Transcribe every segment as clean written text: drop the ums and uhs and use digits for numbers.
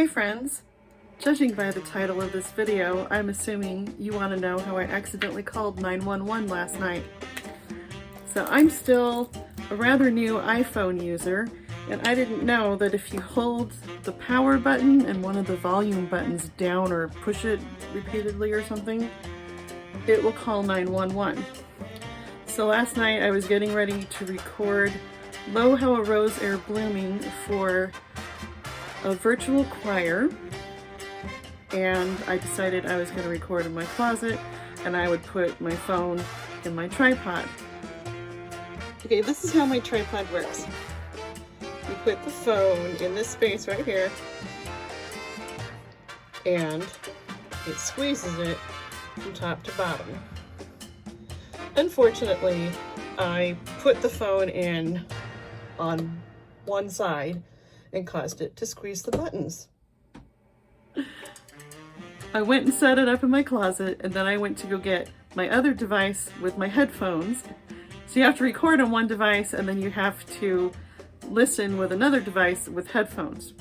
Hi friends! Judging by the title of this video, I'm assuming you want to know how I accidentally called 911 last night. So I'm still a rather new iPhone user, and I didn't know that if you hold the power button and one of the volume buttons down or push it repeatedly or something, it will call 911. So last night I was getting ready to record Lo How a Rose Air Blooming for a virtual choir, and I decided I was going to record in my closet and I would put my phone in my tripod. Okay, this is how my tripod works. You put the phone in this space right here and it squeezes it from top to bottom. Unfortunately, I put the phone in on one side and caused it to squeeze the buttons. I went and set it up in my closet, and then I went to go get my other device with my headphones. So you have to record on one device and then you have to listen with another device with headphones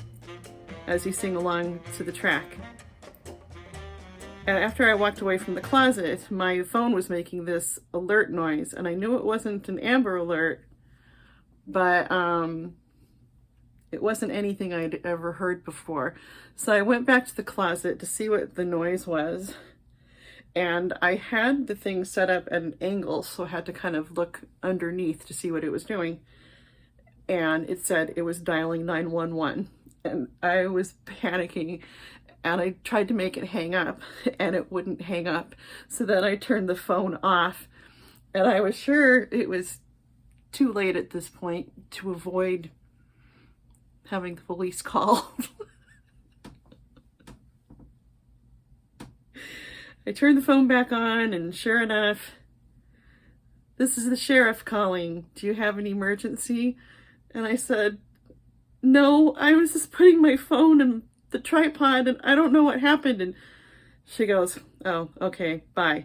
as you sing along to the track. And after I walked away from the closet, my phone was making this alert noise, and I knew it wasn't an Amber Alert, but it wasn't anything I'd ever heard before. So I went back to the closet to see what the noise was, and I had the thing set up at an angle, so I had to kind of look underneath to see what it was doing. And it said it was dialing 911, and I was panicking, and I tried to make it hang up, and it wouldn't hang up. So then I turned the phone off, and I was sure it was too late at this point to avoid having the police called. I turned the phone back on, and sure enough, "This is the sheriff calling. Do you have an emergency?" And I said, "No, I was just putting my phone in the tripod and I don't know what happened." And she goes, "Oh, okay, bye."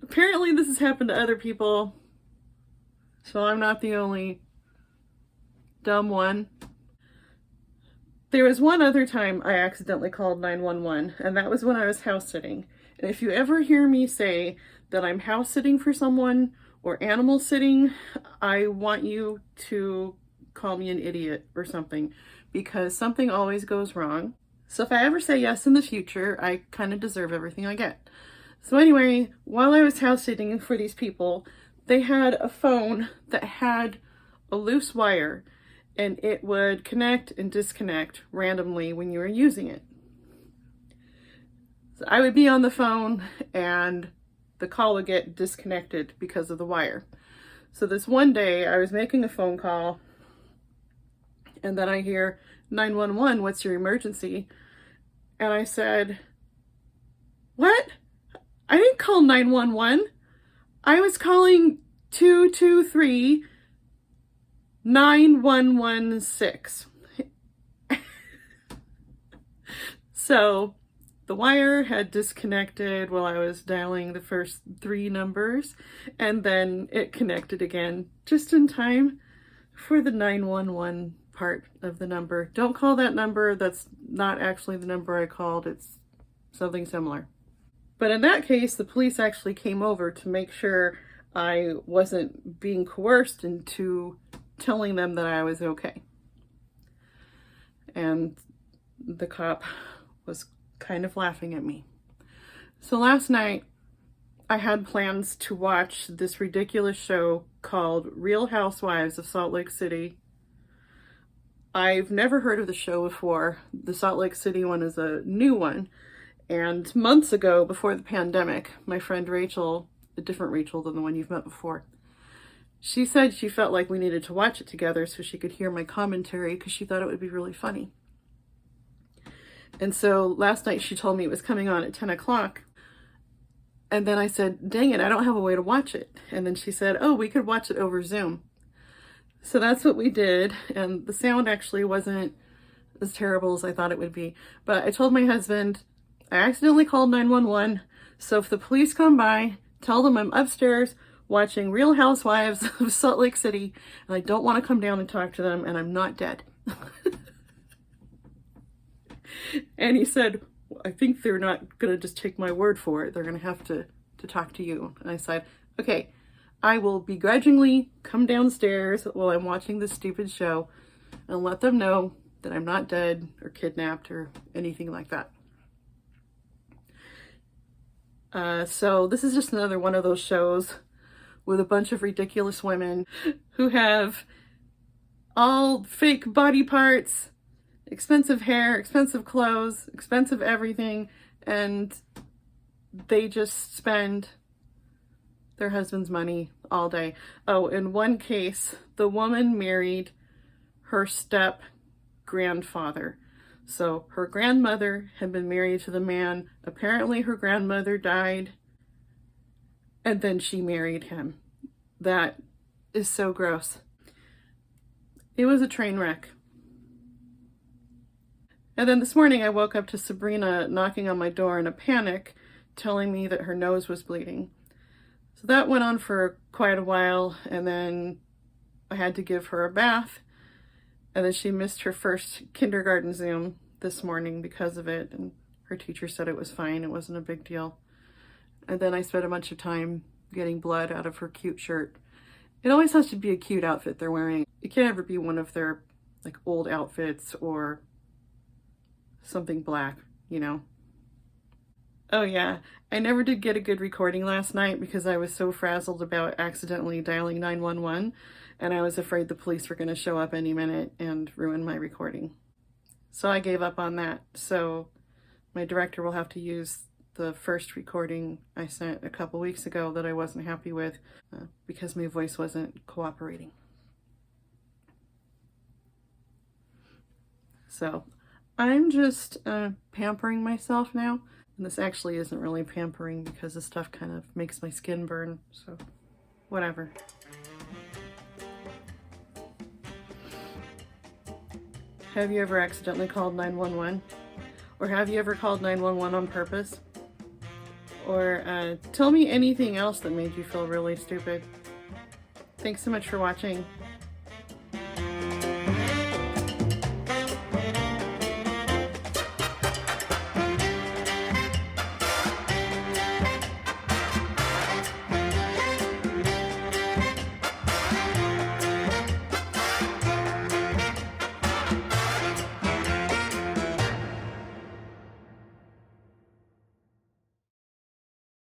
Apparently this has happened to other people, so I'm not the only dumb one. There was one other time I accidentally called 911, and that was when I was house sitting. And if you ever hear me say that I'm house sitting for someone or animal sitting, I want you to call me an idiot or something, because something always goes wrong. So if I ever say yes in the future, I kind of deserve everything I get. So anyway, while I was house sitting for these people, they had a phone that had a loose wire, and it would connect and disconnect randomly when you were using it. So I would be on the phone and the call would get disconnected because of the wire. So this one day I was making a phone call, and then I hear 911, "What's your emergency?" And I said, "What? I didn't call 911. I was calling 223-9116. So the wire had disconnected while I was dialing the first three numbers, and then it connected again just in time for the 911 part of the number. Don't call that number. That's not actually the number I called. It's something similar. But in that case, the police actually came over to make sure I wasn't being coerced into telling them that I was okay. And the cop was kind of laughing at me. So last night, I had plans to watch this ridiculous show called Real Housewives of Salt Lake City. I've never heard of the show before. The Salt Lake City one is a new one. And months ago, before the pandemic, my friend Rachel, a different Rachel than the one you've met before, she said she felt like we needed to watch it together so she could hear my commentary, because she thought it would be really funny. And so last night she told me it was coming on at 10 o'clock. And then I said, "Dang it, I don't have a way to watch it." And then she said, "Oh, we could watch it over Zoom." So that's what we did. And the sound actually wasn't as terrible as I thought it would be. But I told my husband, I accidentally called 911. So if the police come by, tell them I'm upstairs watching Real Housewives of Salt Lake City, and I don't want to come down and talk to them, and I'm not dead. And he said, I think they're not going to just take my word for it. They're going to have to talk to you. And I said, okay, I will begrudgingly come downstairs while I'm watching this stupid show and let them know that I'm not dead or kidnapped or anything like that. So this is just another one of those shows with a bunch of ridiculous women who have all fake body parts, expensive hair, expensive clothes, expensive everything, and they just spend their husband's money all day. Oh, in one case, the woman married her step grandfather. So her grandmother had been married to the man. Apparently her grandmother died, and then she married him. That is so gross. It was a train wreck. And then this morning I woke up to Sabrina knocking on my door in a panic, telling me that her nose was bleeding. So that went on for quite a while, and then I had to give her a bath, and then she missed her first kindergarten Zoom this morning because of it, and her teacher said it was fine, it wasn't a big deal. And then I spent a bunch of time getting blood out of her cute shirt. It always has to be a cute outfit they're wearing. It can't ever be one of their like old outfits or something black, you know. Oh yeah, I never did get a good recording last night because I was so frazzled about accidentally dialing 911, and I was afraid the police were going to show up any minute and ruin my recording. So I gave up on that. So my director will have to use the first recording I sent a couple weeks ago that I wasn't happy with because my voice wasn't cooperating. So I'm just pampering myself now. And this actually isn't really pampering because this stuff kind of makes my skin burn, so whatever. Have you ever accidentally called 911? Or have you ever called 911 on purpose? Or tell me anything else that made you feel really stupid. Thanks so much for watching.